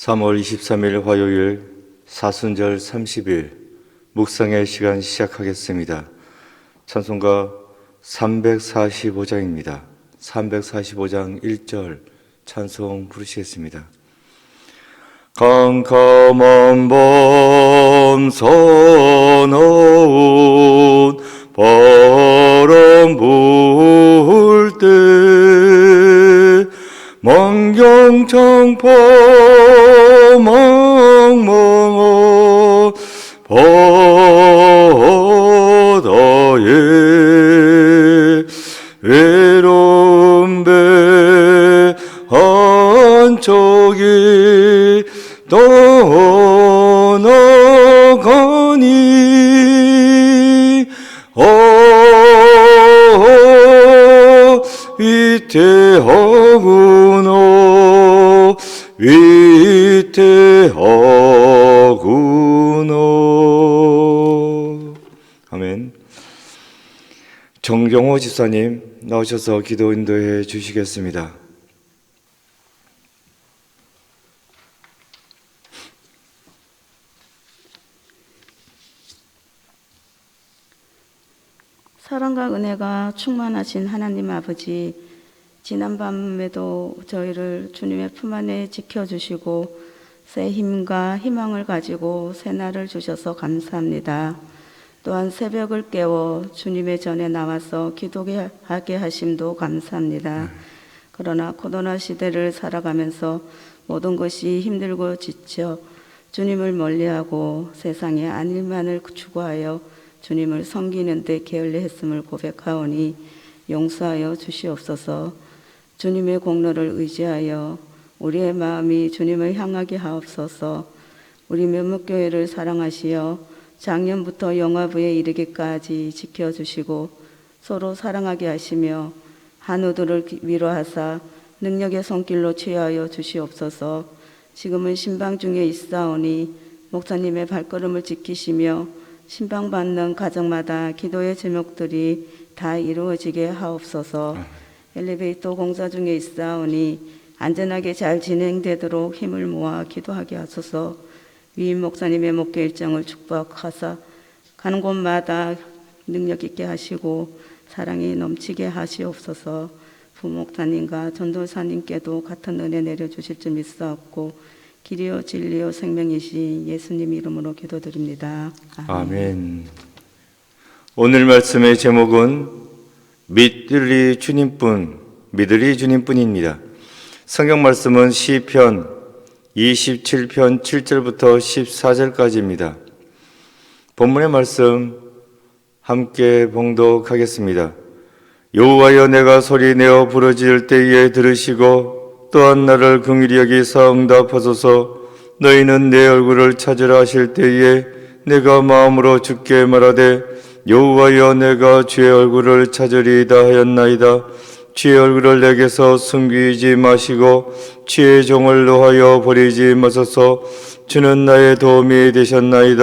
3월 23일 화요일 사순절 30일 묵상의 시간 시작하겠습니다. 찬송가 345장입니다. 345장 1절 찬송 부르시겠습니다. 캄캄한 밤 서러운 바람 불 때 만경창파 망망한 바다에 외로운 배 한 척이 떠나가니 위태하구나 위태하구나. 아멘. 정경호 집사님 나오셔서 기도 인도해 주시겠습니다. 사랑과 은혜가 충만하신 하나님 아버지, 지난 밤에도 저희를 주님의 품 안에 지켜주시고 새 힘과 희망을 가지고 새 날을 주셔서 감사합니다. 또한 새벽을 깨워 주님의 전에 나와서 기도하게 하심도 감사합니다. 그러나 코로나 시대를 살아가면서 모든 것이 힘들고 지쳐 주님을 멀리하고 세상에 안일만을 추구하여 주님을 섬기는 데 게을리했음을 고백하오니 용서하여 주시옵소서. 주님의 공로를 의지하여 우리의 마음이 주님을 향하게 하옵소서. 우리 면목교회를 사랑하시어 작년부터 영화부에 이르기까지 지켜주시고 서로 사랑하게 하시며 한우들을 위로하사 능력의 손길로 취하여 주시옵소서. 지금은 신방 중에 있사오니 목사님의 발걸음을 지키시며 신방받는 가정마다 기도의 제목들이 다 이루어지게 하옵소서. 엘리베이터 공사 중에 있사오니 안전하게 잘 진행되도록 힘을 모아 기도하게 하소서. 위임 목사님의 목회 일정을 축복하사 가는 곳마다 능력 있게 하시고 사랑이 넘치게 하시옵소서. 부목사님과 전도사님께도 같은 은혜 내려주실 줄 믿사옵고 길이요 진리요 생명이신 예수님 이름으로 기도드립니다. 아멘. 오늘 말씀의 제목은 믿으리 주님뿐입니다. 성경 말씀은 시편 27편 7절부터 14절까지입니다. 본문의 말씀 함께 봉독하겠습니다. 여호와여, 내가 소리내어 부르짖을 때에 들으시고 또한 나를 긍휼히 여기사 응답하소서. 너희는 내 얼굴을 찾으라 하실 때에 내가 마음으로 주께 말하되 여호와여, 내가 주의 얼굴을 찾으리이다 하였나이다. 주의 얼굴을 내게서 숨기지 마시고 주의 종을 노하여 버리지 마소서. 주는 나의 도움이 되셨나이다.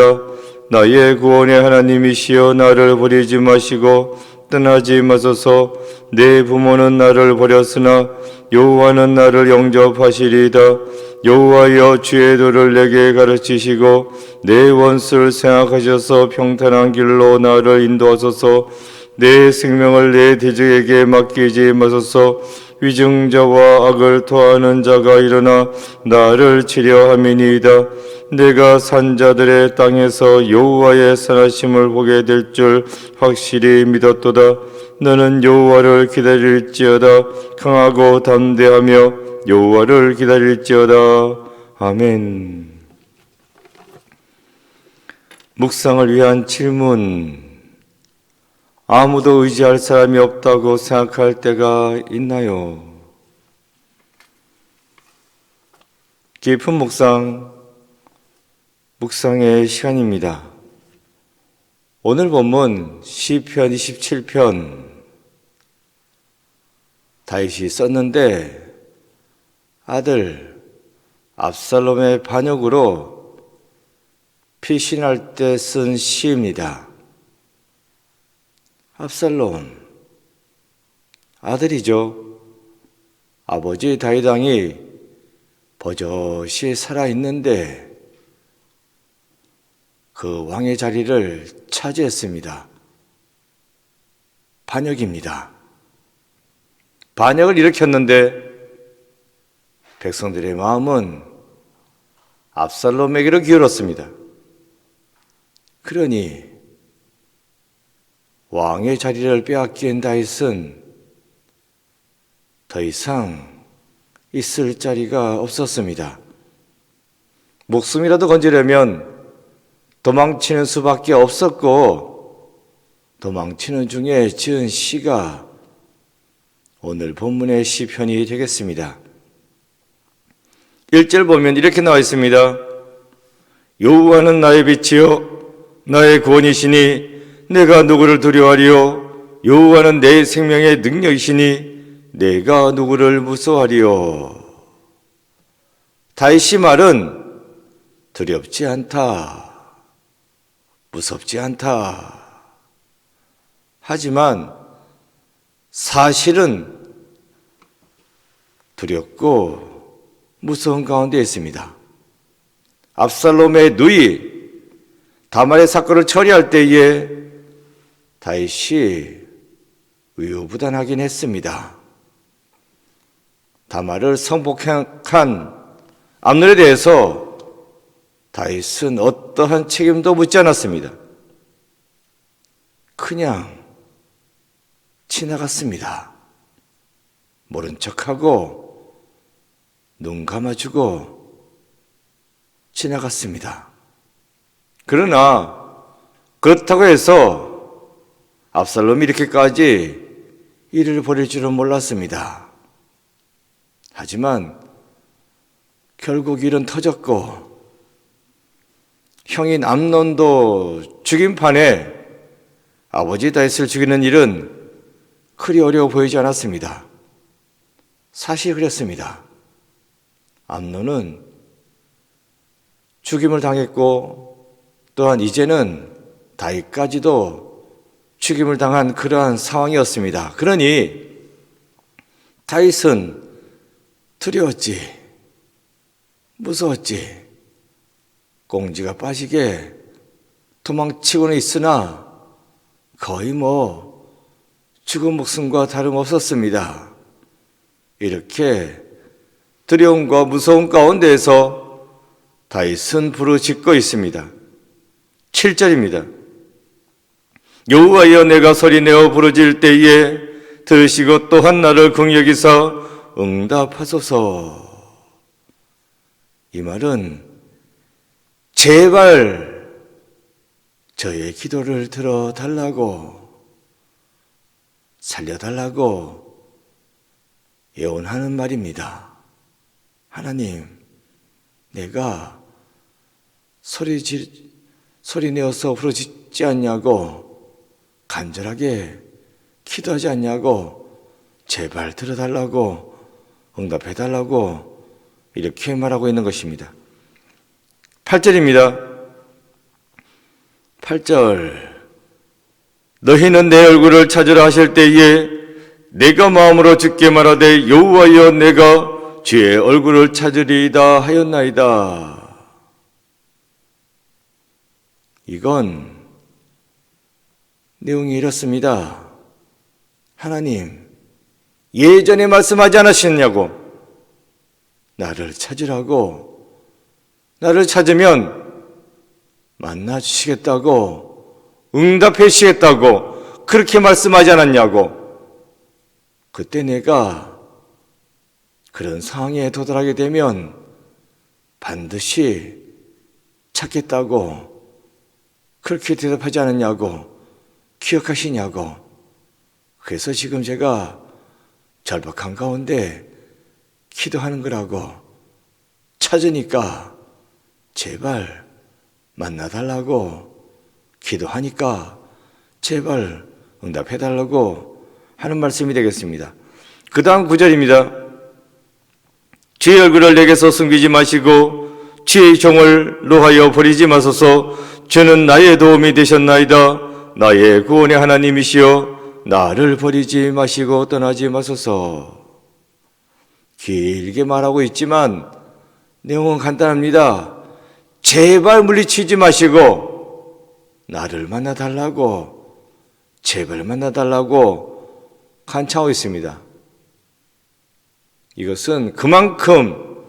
나의 구원의 하나님이시여, 나를 버리지 마시고 떠나지 마소서. 내 부모는 나를 버렸으나 여호와는 나를 영접하시리이다. 여호와여, 주의 도를 내게 가르치시고 내 원수를 생각하셔서 평탄한 길로 나를 인도하소서. 내 생명을 내 대적에게 맡기지 마소서. 위증자와 악을 토하는 자가 일어나 나를 치려 함이니이다. 내가 산자들의 땅에서 여호와의 선하심을 보게 될 줄 확실히 믿었도다. 너는 여호와를 기다릴지어다. 강하고 담대하며 여호와를 기다릴지어다. 아멘. 묵상을 위한 질문. 아무도 의지할 사람이 없다고 생각할 때가 있나요? 깊은 묵상의 시간입니다. 오늘 본문 시편 27편 다윗이 썼는데 아들 압살롬의 반역으로 피신할 때 쓴 시입니다. 압살롬 아들이죠. 아버지 다윗 왕이 버젓이 살아있는데 그 왕의 자리를 차지했습니다. 반역입니다. 반역을 일으켰는데 백성들의 마음은 압살롬에게로 기울었습니다. 그러니 왕의 자리를 빼앗긴 다윗은 더 이상 있을 자리가 없었습니다. 목숨이라도 건지려면 도망치는 수밖에 없었고, 도망치는 중에 지은 시가 오늘 본문의 시편이 되겠습니다. 1절 보면 이렇게 나와 있습니다. 여호와는 나의 빛이요 나의 구원이시니 내가 누구를 두려워하리요. 여호와는 내 생명의 능력이시니 내가 누구를 무서워하리요. 다윗의 말은 두렵지 않다, 무섭지 않다. 하지만 사실은 두렵고 무서운 가운데 있습니다. 압살롬의 누이 다말의 사건을 처리할 때에 다윗이 우유부단하긴 했습니다. 다말을 성폭행한 암논에 대해서 다윗은 어떠한 책임도 묻지 않았습니다. 그냥 지나갔습니다. 모른 척하고 눈 감아주고 지나갔습니다. 그러나 그렇다고 해서 압살롬이 이렇게까지 일을 벌일 줄은 몰랐습니다. 하지만 결국 일은 터졌고 형인 암논도 죽인 판에 아버지 다윗을 죽이는 일은 그리 어려워 보이지 않았습니다. 사실 그랬습니다. 암논은 죽임을 당했고 또한 이제는 다윗까지도 죽임을 당한 그러한 상황이었습니다. 그러니 다윗은 두려웠지, 무서웠지, 꽁지가 빠지게 도망치고는 있으나 거의 죽은 목숨과 다름없었습니다. 이렇게 두려움과 무서움 가운데에서 다윗은 부르짖고 있습니다. 7절입니다. 여호와여 내가 소리내어 부르짖을 때에 들으시고 또한 나를 긍휼히 여기사 응답하소서. 이 말은 제발 저의 기도를 들어달라고, 살려달라고 예언하는 말입니다. 하나님, 내가 소리내어서 부르짖지 않냐고, 간절하게 기도하지 않냐고, 제발 들어달라고, 응답해달라고 이렇게 말하고 있는 것입니다. 8절입니다. 8절 너희는 내 얼굴을 찾으라 하실 때에 내가 마음으로 주께 말하되 여호와여 내가 주의 얼굴을 찾으리이다 하였나이다. 이건 내용이 이렇습니다. 하나님, 예전에 말씀하지 않으셨냐고, 나를 찾으라고, 나를 찾으면 만나 주시겠다고, 응답해 주시겠다고 그렇게 말씀하지 않았냐고. 그때 내가 그런 상황에 도달하게 되면 반드시 찾겠다고 그렇게 대답하지 않았냐고, 기억하시냐고. 그래서 지금 제가 절박한 가운데 기도하는 거라고, 찾으니까 제발 만나달라고, 기도하니까 제발 응답해달라고 하는 말씀이 되겠습니다. 그 다음 9절입니다. 주의 얼굴을 내게서 숨기지 마시고 주의 종을 노하여 버리지 마소서. 주는 나의 도움이 되셨나이다. 나의 구원의 하나님이시여 나를 버리지 마시고 떠나지 마소서. 길게 말하고 있지만 내용은 간단합니다. 제발 물리치지 마시고 나를 만나달라고, 제발 만나달라고 간청하고 있습니다. 이것은 그만큼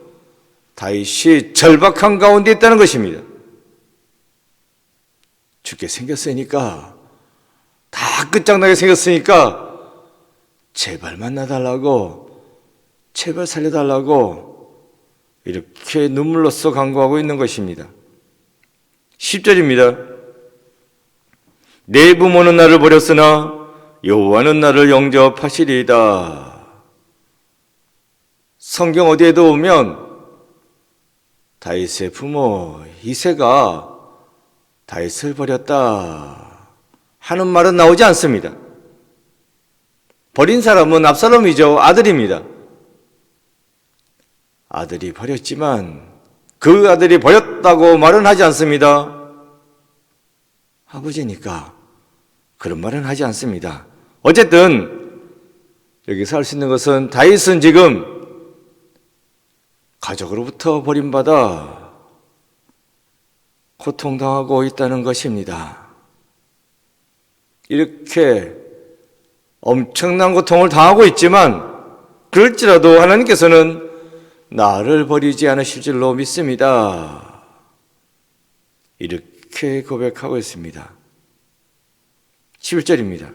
다윗이 절박한 가운데 있다는 것입니다. 죽게 생겼으니까, 다 끝장나게 생겼으니까 제발 만나달라고, 제발 살려달라고 이렇게 눈물로써 간구하고 있는 것입니다. 10절입니다. 내 부모는 나를 버렸으나 여호와는 나를 영접하시리이다. 성경 어디에도 보면 다윗의 부모 이새가 다윗을 버렸다 하는 말은 나오지 않습니다. 버린 사람은 압살롬이죠. 아들입니다. 아들이 버렸지만 그 아들이 버렸다고 말은 하지 않습니다. 아버지니까 그런 말은 하지 않습니다. 어쨌든 여기서 알 수 있는 것은 다윗은 지금 가족으로부터 버림받아 고통당하고 있다는 것입니다. 이렇게 엄청난 고통을 당하고 있지만 그럴지라도 하나님께서는 나를 버리지 않으실 줄로 믿습니다. 이렇게 고백하고 있습니다. 11절입니다.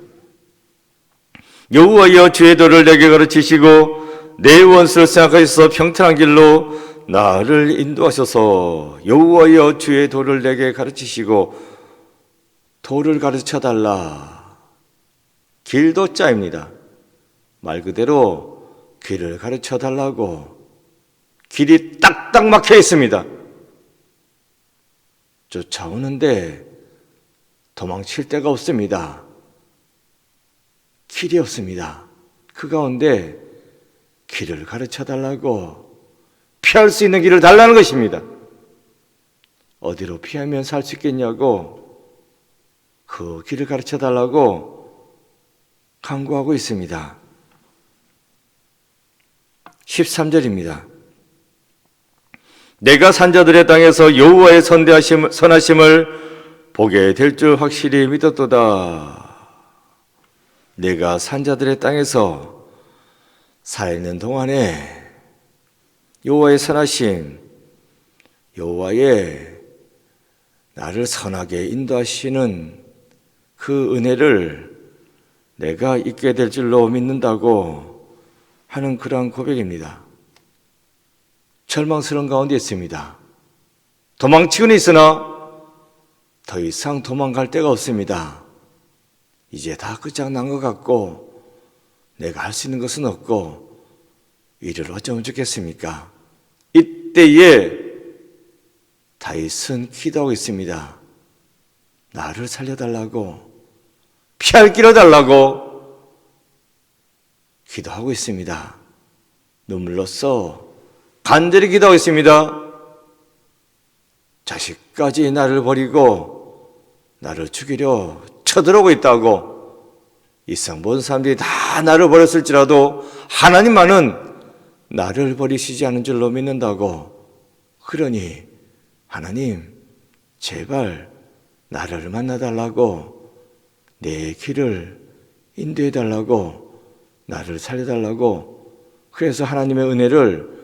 여호와여 주의 도를 내게 가르치시고 내 원수를 생각하셔서 평탄한 길로 나를 인도하셔서. 여호와여 주의 도를 내게 가르치시고, 도를 가르쳐달라. 길도 짜입니다. 말 그대로 길을 가르쳐달라고. 길이 딱딱 막혀 있습니다. 쫓아오는데 도망칠 데가 없습니다. 길이 없습니다. 그 가운데 길을 가르쳐달라고, 피할 수 있는 길을 달라는 것입니다. 어디로 피하면 살 수 있겠냐고 그 길을 가르쳐달라고 간구하고 있습니다. 13절입니다. 내가 산자들의 땅에서 여호와의 선하심을 보게 될 줄 확실히 믿었도다. 내가 산자들의 땅에서 살아있는 동안에 여호와의 선하심, 여호와의 나를 선하게 인도하시는 그 은혜를 내가 잊게 될 줄로 믿는다고 하는 그러한 고백입니다. 절망스러운 가운데 있습니다. 도망치고는 있으나 더 이상 도망갈 데가 없습니다. 이제 다 끝장난 것 같고 내가 할 수 있는 것은 없고 이를 어쩌면 좋겠습니까? 이때에 다윗은 기도하고 있습니다. 나를 살려달라고, 피할 길을 달라고 기도하고 있습니다. 눈물로써 간절히 기도하고 있습니다. 자식까지 나를 버리고 나를 죽이려 쳐들어오고 있다고. 이 세상 모든 사람들이 다 나를 버렸을지라도 하나님만은 나를 버리시지 않은 줄로 믿는다고. 그러니 하나님 제발 나를 만나달라고, 내 길을 인도해달라고, 나를 살려달라고, 그래서 하나님의 은혜를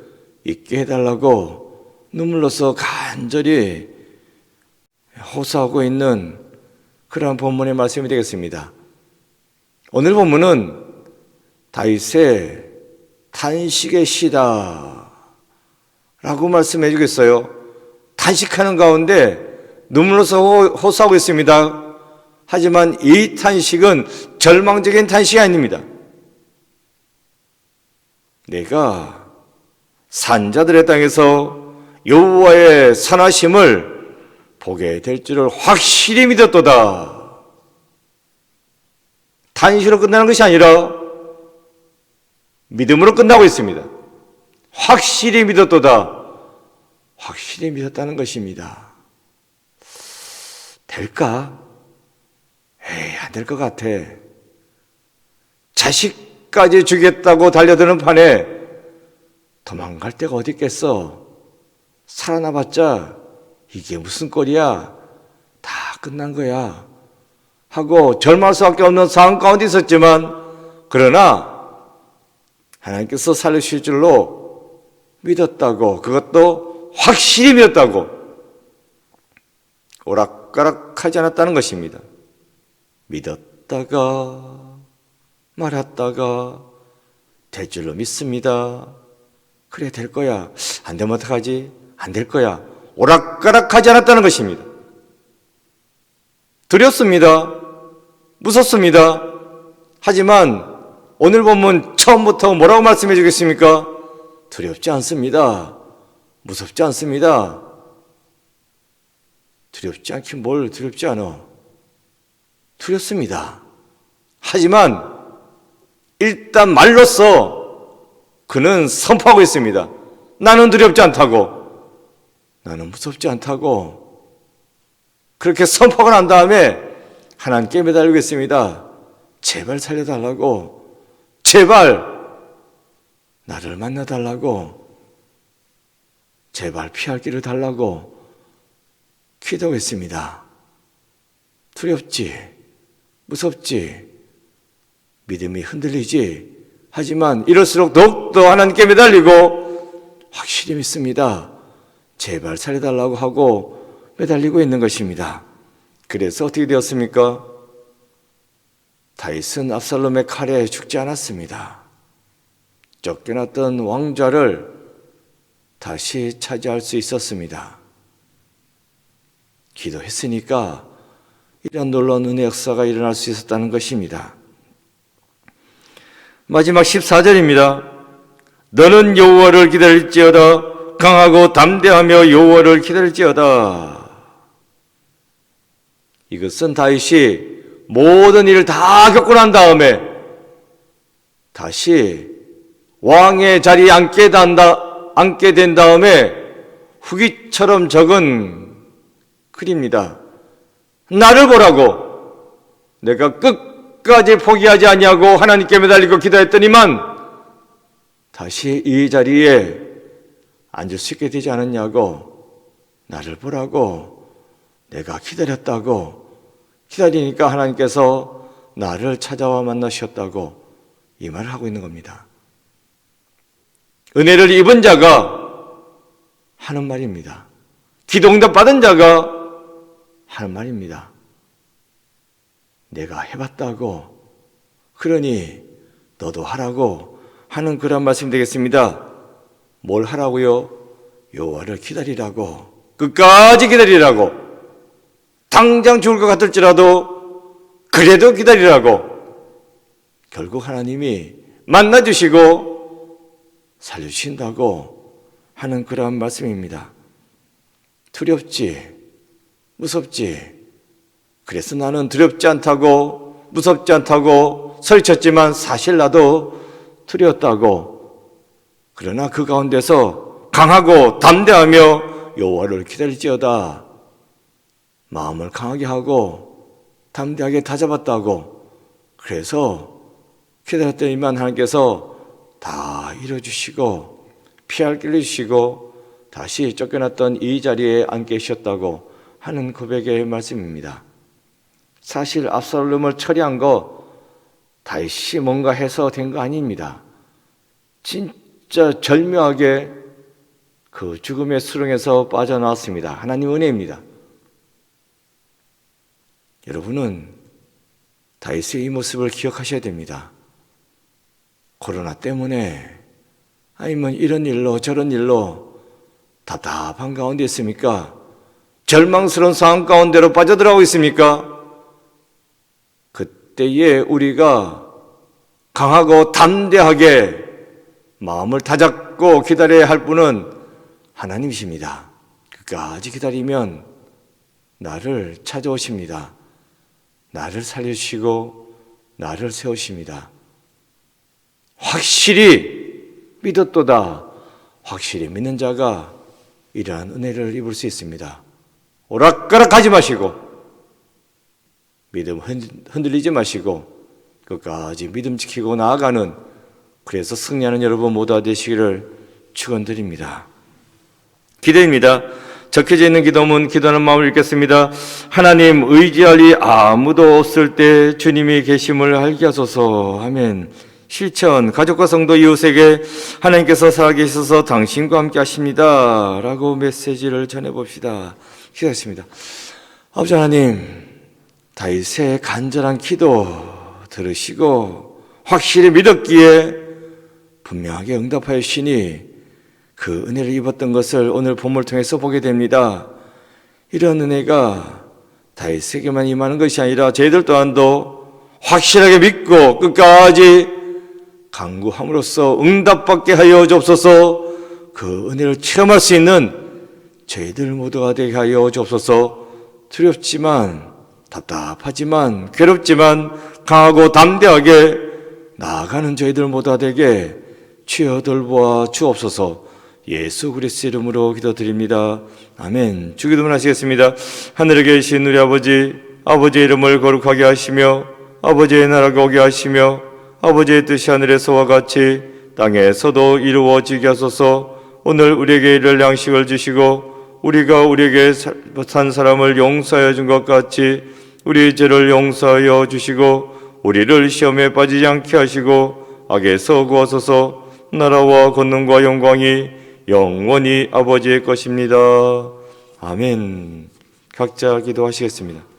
잊게 해달라고 눈물로써 간절히 호소하고 있는 그러한 본문의 말씀이 되겠습니다. 오늘 본문은 다윗의 탄식의 시다 라고 말씀해 주겠어요. 탄식하는 가운데 눈물로서 호소하고 있습니다. 하지만 이 탄식은 절망적인 탄식이 아닙니다. 내가 산자들의 땅에서 여호와의 선하심을 보게 될 줄을 확실히 믿었도다. 탄식으로 끝나는 것이 아니라 믿음으로 끝나고 있습니다. 확실히 믿었도다. 확실히 믿었다는 것입니다. 될까? 에이, 안 될 것 같아. 자식까지 주겠다고 달려드는 판에 도망갈 데가 어디 있겠어? 살아나봤자 이게 무슨 꼴이야? 다 끝난 거야 하고 절망할 수밖에 없는 상황 가운데 있었지만, 그러나 하나님께서 살려주실 줄로 믿었다고, 그것도 확실히 믿었다고, 오락가락하지 않았다는 것입니다. 믿었다가 말았다가 될 줄로 믿습니다. 그래, 될 거야. 안 되면 어떡하지? 안 될 거야. 오락가락하지 않았다는 것입니다. 두렵습니다. 무섭습니다. 하지만 오늘 본문 처음부터 뭐라고 말씀해 주겠습니까? 두렵지 않습니다. 무섭지 않습니다. 두렵지 않긴 뭘 두렵지 않아. 두렵습니다. 하지만 일단 말로써 그는 선포하고 있습니다. 나는 두렵지 않다고, 나는 무섭지 않다고. 그렇게 선포가 난 다음에 하나님께 매달리고 있습니다. 제발 살려달라고, 제발 나를 만나달라고, 제발 피할 길을 달라고 기도하고 있습니다. 두렵지, 무섭지, 믿음이 흔들리지. 하지만 이럴수록 더욱더 하나님께 매달리고 확실히 믿습니다. 제발 살려달라고 하고 매달리고 있는 것입니다. 그래서 어떻게 되었습니까? 다윗은 압살롬의 칼에 죽지 않았습니다. 쫓겨났던 왕좌를 다시 차지할 수 있었습니다. 기도했으니까 이런 놀라운 은혜 역사가 일어날 수 있었다는 것입니다. 마지막 14절입니다. 너는 여호와를 기다릴지어다. 강하고 담대하며 여호와를 기다릴지어다. 이것은 다윗이 모든 일을 다 겪고 난 다음에 다시 왕의 자리에 앉게 된 다음에 후기처럼 적은 글입니다. 나를 보라고, 내가 끝까지 포기하지 아니하고 하나님께 매달리고 기도했더니만 다시 이 자리에 앉을 수 있게 되지 않았냐고, 나를 보라고, 내가 기다렸다고, 기다리니까 하나님께서 나를 찾아와 만나셨다고 이 말을 하고 있는 겁니다. 은혜를 입은 자가 하는 말입니다. 기도응답 받은 자가 하는 말입니다. 내가 해봤다고, 그러니 너도 하라고 하는 그런 말씀 되겠습니다. 뭘 하라고요? 여호와를 기다리라고, 끝까지 기다리라고, 당장 죽을 것 같을지라도 그래도 기다리라고. 결국 하나님이 만나주시고 살려주신다고 하는 그러한 말씀입니다. 두렵지, 무섭지. 그래서 나는 두렵지 않다고, 무섭지 않다고 소리쳤지만 사실 나도 두려웠다고. 그러나 그 가운데서 강하고 담대하며 여호와를 기다릴지어다. 마음을 강하게 하고 담대하게 다잡았다고. 그래서 기다렸더니만 하나님께서 다 이뤄주시고 피할 길을 주시고 다시 쫓겨났던 이 자리에 앉게 하셨다고 하는 고백의 말씀입니다. 사실 압살롬을 처리한 거 다윗이 뭔가 해서 된 거 아닙니다. 진짜 절묘하게 그 죽음의 수렁에서 빠져나왔습니다. 하나님 은혜입니다. 여러분은 다윗의 이 모습을 기억하셔야 됩니다. 코로나 때문에, 아니면 이런 일로 저런 일로 답답한 가운데 있습니까? 절망스러운 상황 가운데로 빠져들어가고 있습니까? 그때에 우리가 강하고 담대하게 마음을 다잡고 기다려야 할 분은 하나님이십니다. 끝까지 기다리면 나를 찾아오십니다. 나를 살려주시고 나를 세우십니다. 확실히 믿었도다. 확실히 믿는 자가 이러한 은혜를 입을 수 있습니다. 오락가락하지 마시고, 믿음 흔들리지 마시고 끝까지 믿음 지키고 나아가는, 그래서 승리하는 여러분 모두가 되시기를 축원드립니다. 기도입니다. 적혀져 있는 기도문 기도하는 마음을 읽겠습니다. 하나님, 의지할 이 아무도 없을 때 주님이 계심을 알게 하소서. 아멘. 실천, 가족과 성도 이웃에게 하나님께서 살아계셔서 당신과 함께 하십니다 라고 메시지를 전해봅시다. 기도했습니다. 아버지 하나님, 다윗의 간절한 기도 들으시고 확실히 믿었기에 분명하게 응답하여 주시니 그 은혜를 입었던 것을 오늘 본문을 통해서 보게 됩니다. 이런 은혜가 다윗에게만 임하는 것이 아니라 저희들 또한도 확실하게 믿고 끝까지 간구함으로써 응답받게 하여 주옵소서. 그 은혜를 체험할 수 있는 저희들 모두가 되게 하여 주옵소서. 두렵지만, 답답하지만, 괴롭지만 강하고 담대하게 나아가는 저희들 모두가 되게 주여 돌보아 주옵소서. 예수 그리스도 이름으로 기도드립니다. 아멘. 주기도문 하시겠습니다. 하늘에 계신 우리 아버지, 아버지의 이름을 거룩하게 하시며 아버지의 나라가 오게 하시며 아버지의 뜻이 하늘에서와 같이 땅에서도 이루어지게 하소서. 오늘 우리에게 이를 양식을 주시고 우리가 우리에게 산 사람을 용서하여 준 것 같이 우리 죄를 용서하여 주시고 우리를 시험에 빠지지 않게 하시고 악에서 구하소서. 나라와 권능과 영광이 영원히 아버지의 것입니다. 아멘. 각자 기도하시겠습니다.